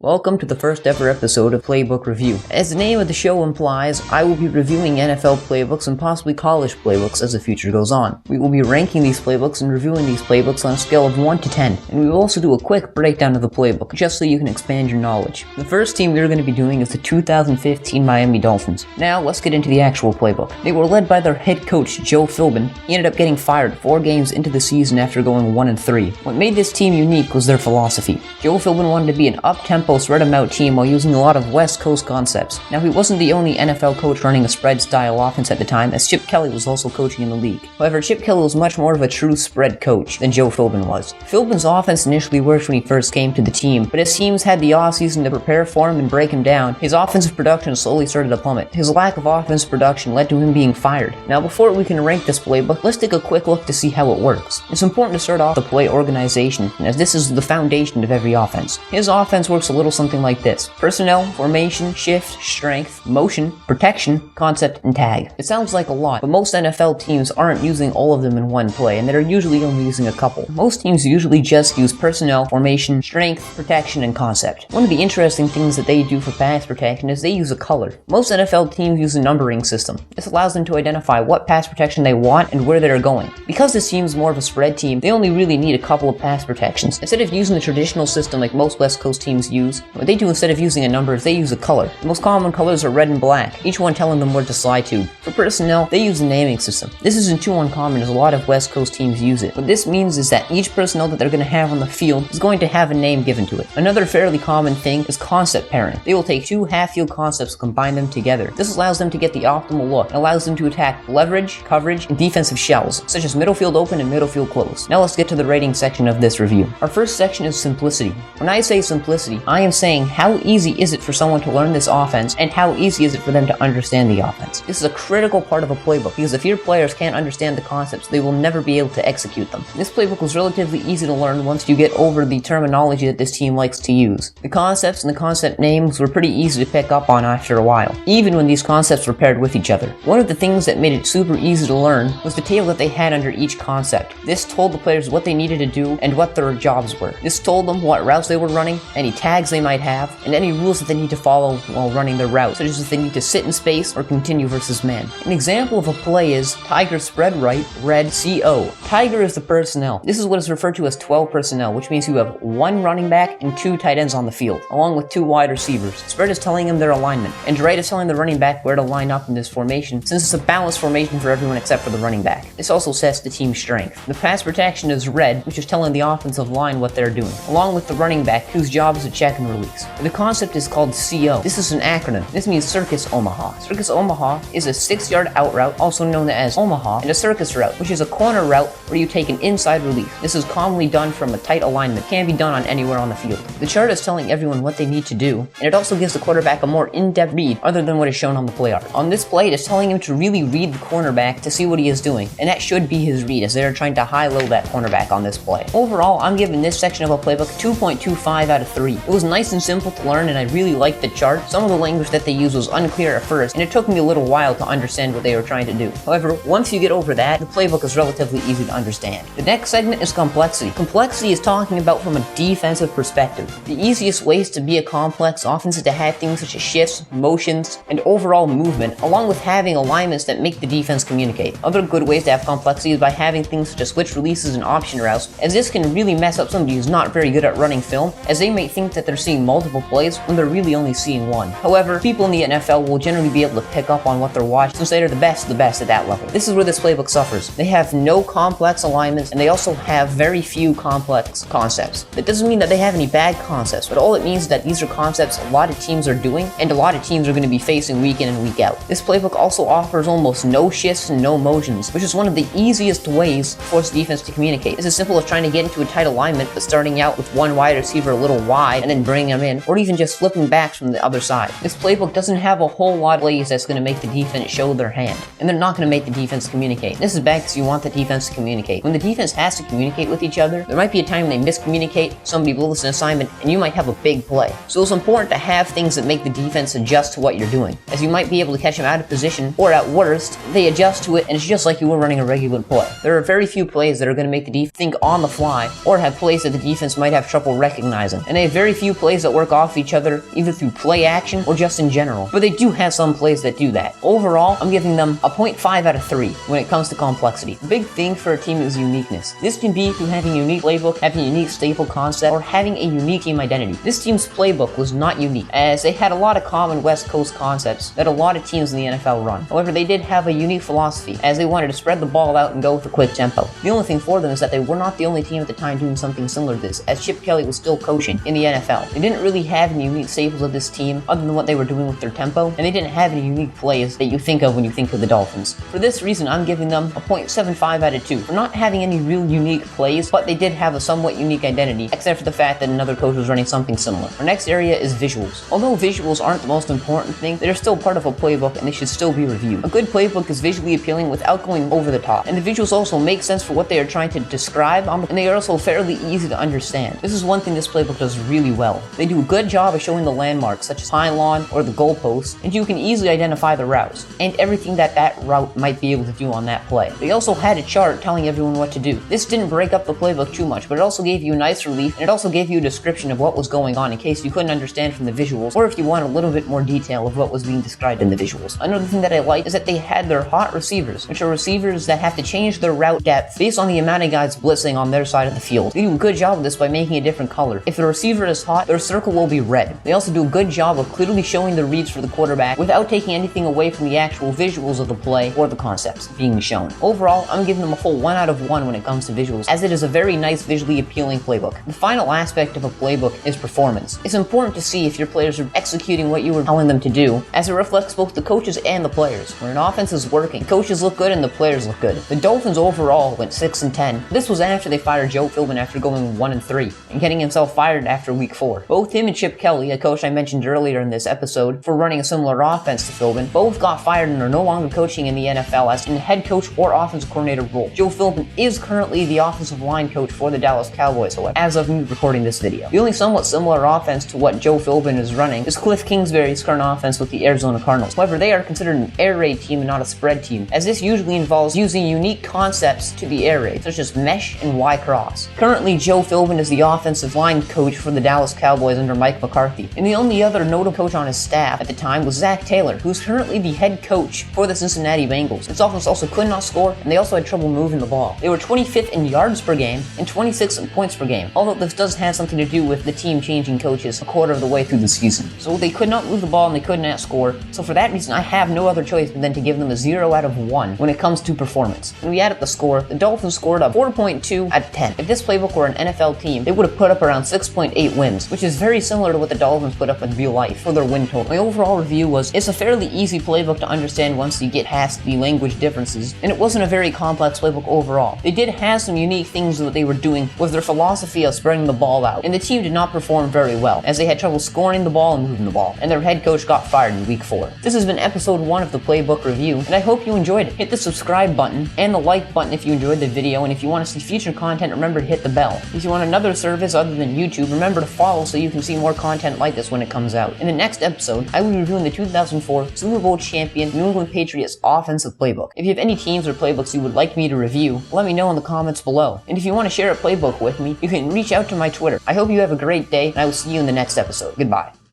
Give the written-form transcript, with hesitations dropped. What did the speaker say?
Welcome to the first ever episode of Playbook Review. As the name of the show implies, I will be reviewing NFL playbooks and possibly college playbooks as the future goes on. We will be ranking these playbooks and reviewing these playbooks on a scale of 1 to 10, and we will also do a quick breakdown of the playbook, just so you can expand your knowledge. The first team we're going to be doing is the 2015 Miami Dolphins. Now, let's get into the actual playbook. They were led by their head coach, Joe Philbin. He ended up getting fired 4 games into the season after going 1-3. What made this team unique was their philosophy. Joe Philbin wanted to be an up-tempo, spread-em-out team while using a lot of West Coast concepts. Now, he wasn't the only NFL coach running a spread-style offense at the time, as Chip Kelly was also coaching in the league. However, Chip Kelly was much more of a true spread coach than Joe Philbin was. Philbin's offense initially worked when he first came to the team, but as teams had the offseason to prepare for him and break him down, his offensive production slowly started to plummet. His lack of offensive production led to him being fired. Now, before we can rank this playbook, let's take a quick look to see how it works. It's important to start off the play organization, as this is the foundation of every offense. His offense works a little something like this: personnel, formation, shift, strength, motion, protection, concept, and tag. It sounds like a lot, but most NFL teams aren't using all of them in one play, and they're usually only using a couple. Most teams usually just use personnel, formation, strength, protection, and concept. One of the interesting things that they do for pass protection is they use a color. Most NFL teams use a numbering system. This allows them to identify what pass protection they want and where they're going. Because this team's more of a spread team, they only really need a couple of pass protections. Instead of using the traditional system like most West Coast teams use, what they do instead of using a number is they use a color. The most common colors are red and black, each one telling them where to slide to. For personnel, they use a naming system. This isn't too uncommon as a lot of West Coast teams use it. What this means is that each personnel that they're going to have on the field is going to have a name given to it. Another fairly common thing is concept pairing. They will take 2 half-field concepts and combine them together. This allows them to get the optimal look and allows them to attack leverage, coverage, and defensive shells, such as middle field open and middle field close. Now let's get to the rating section of this review. Our first section is simplicity. When I say simplicity, I am saying how easy is it for someone to learn this offense and how easy is it for them to understand the offense. This is a critical part of a playbook because if your players can't understand the concepts, they will never be able to execute them. This playbook was relatively easy to learn once you get over the terminology that this team likes to use. The concepts and the concept names were pretty easy to pick up on after a while, even when these concepts were paired with each other. One of the things that made it super easy to learn was the table that they had under each concept. This told the players what they needed to do and what their jobs were. This told them what routes they were running, any tags they might have, and any rules that they need to follow while running their route, such as if they need to sit in space or continue versus man. An example of a play is Tiger spread right, red, CO. Tiger is the personnel. This is what is referred to as 12 personnel, which means you have 1 running back and 2 tight ends on the field, along with 2 wide receivers. Spread is telling them their alignment, and right is telling the running back where to line up in this formation, since it's a balanced formation for everyone except for the running back. This also sets the team's strength. The pass protection is red, which is telling the offensive line what they're doing, along with the running back, whose job is to check and release. The concept is called CO. This is an acronym. This means Circus Omaha. Circus Omaha is a 6-yard out route, also known as Omaha, and a circus route, which is a corner route where you take an inside release. This is commonly done from a tight alignment. It can be done on anywhere on the field. The chart is telling everyone what they need to do, and it also gives the quarterback a more in-depth read other than what is shown on the play art. On this play, it is telling him to really read the cornerback to see what he is doing, and that should be his read as they are trying to high-low that cornerback on this play. Overall, I'm giving this section of a playbook 2.25 out of 3. It was nice and simple to learn, and I really liked the chart. Some of the language that they used was unclear at first, and it took me a little while to understand what they were trying to do. However, once you get over that, the playbook is relatively easy to understand. The next segment is complexity. Complexity is talking about from a defensive perspective. The easiest ways to be a complex offense is to have things such as shifts, motions, and overall movement, along with having alignments that make the defense communicate. Other good ways to have complexity is by having things such as switch releases and option routes, as this can really mess up somebody who's not very good at running film, as they may think that they're seeing multiple plays when they're really only seeing one. However, people in the NFL will generally be able to pick up on what they're watching since they're the best at that level. This is where this playbook suffers. They have no complex alignments, and they also have very few complex concepts. That doesn't mean that they have any bad concepts, but all it means is that these are concepts a lot of teams are doing, and a lot of teams are going to be facing week in and week out. This playbook also offers almost no shifts and no motions, which is one of the easiest ways to force defense to communicate. It's as simple as trying to get into a tight alignment, but starting out with one wide receiver a little wide and then bringing them in, or even just flipping backs from the other side. This playbook doesn't have a whole lot of plays that's going to make the defense show their hand, and they're not going to make the defense communicate. This is bad because you want the defense to communicate. When the defense has to communicate with each other, there might be a time they miscommunicate, somebody blows an assignment, and you might have a big play. So it's important to have things that make the defense adjust to what you're doing, as you might be able to catch them out of position, or at worst, they adjust to it and it's just like you were running a regular play. There are very few plays that are going to make the defense think on the fly, or have plays that the defense might have trouble recognizing, and they have very few few plays that work off each other, either through play action or just in general, but they do have some plays that do that. Overall, I'm giving them a 0.5 out of 3 when it comes to complexity. The big thing for a team is uniqueness. This can be through having a unique playbook, having a unique staple concept, or having a unique team identity. This team's playbook was not unique, as they had a lot of common West Coast concepts that a lot of teams in the NFL run. However, they did have a unique philosophy, as they wanted to spread the ball out and go with a quick tempo. The only thing for them is that they were not the only team at the time doing something similar to this, as Chip Kelly was still coaching in the NFL. They didn't really have any unique staples of this team other than what they were doing with their tempo, and they didn't have any unique plays that you think of when you think of the Dolphins. For this reason, I'm giving them a 0.75 out of 2 for not having any real unique plays, but they did have a somewhat unique identity, except for the fact that another coach was running something similar. Our next area is visuals. Although visuals aren't the most important thing, they're still part of a playbook and they should still be reviewed. A good playbook is visually appealing without going over the top, and the visuals also make sense for what they are trying to describe, and they are also fairly easy to understand. This is one thing this playbook does really well. They do a good job of showing the landmarks, such as pylon or the goalposts, and you can easily identify the routes, and everything that route might be able to do on that play. They also had a chart telling everyone what to do. This didn't break up the playbook too much, but it also gave you a nice relief, and it also gave you a description of what was going on in case you couldn't understand from the visuals, or if you want a little bit more detail of what was being described in the visuals. Another thing that I like is that they had their hot receivers, which are receivers that have to change their route depth based on the amount of guys blitzing on their side of the field. They do a good job of this by making a different color. If the receiver is hot, their circle will be red. They also do a good job of clearly showing the reads for the quarterback without taking anything away from the actual visuals of the play or the concepts being shown. Overall, I'm giving them a full 1 out of 1 when it comes to visuals, as it is a very nice visually appealing playbook. The final aspect of a playbook is performance. It's important to see if your players are executing what you were telling them to do, as it reflects both the coaches and the players. When an offense is working, coaches look good and the players look good. The Dolphins overall went 6-10. This was after they fired Joe Philbin after going 1-3 and getting himself fired after week 4. Both him and Chip Kelly, a coach I mentioned earlier in this episode, for running a similar offense to Philbin, both got fired and are no longer coaching in the NFL as in the head coach or offensive coordinator role. Joe Philbin is currently the offensive line coach for the Dallas Cowboys, however, as of me recording this video. The only somewhat similar offense to what Joe Philbin is running is Cliff Kingsbury's current offense with the Arizona Cardinals. However, they are considered an air raid team and not a spread team, as this usually involves using unique concepts to the air raid, such as mesh and Y-cross. Currently, Joe Philbin is the offensive line coach for the Dallas Cowboys under Mike McCarthy, and the only other notable coach on his staff at the time was Zach Taylor, who's currently the head coach for the Cincinnati Bengals. This offense also could not score, and they also had trouble moving the ball. They were 25th in yards per game and 26th in points per game, although this does have something to do with the team changing coaches a quarter of the way through the season. So they could not move the ball and they could not score, so for that reason I have no other choice than to give them a 0 out of 1 when it comes to performance. When we add up the score, the Dolphins scored a 4.2 out of 10. If this playbook were an NFL team, they would have put up around 6.8 wins, which is very similar to what the Dolphins put up in real life for their win total. My overall review was, it's a fairly easy playbook to understand once you get past the language differences, and it wasn't a very complex playbook overall. They did have some unique things that they were doing with their philosophy of spreading the ball out, and the team did not perform very well, as they had trouble scoring the ball and moving the ball, and their head coach got fired in week 4. This has been episode 1 of the Playbook Review, and I hope you enjoyed it. Hit the subscribe button and the like button if you enjoyed the video, and if you want to see future content, remember to hit the bell. If you want another service other than YouTube, remember to follow so you can see more content like this when it comes out. In the next episode, I will be reviewing the 2004 Super Bowl champion New England Patriots offensive playbook. If you have any teams or playbooks you would like me to review, let me know in the comments below. And if you want to share a playbook with me, you can reach out to my Twitter. I hope you have a great day, and I will see you in the next episode. Goodbye.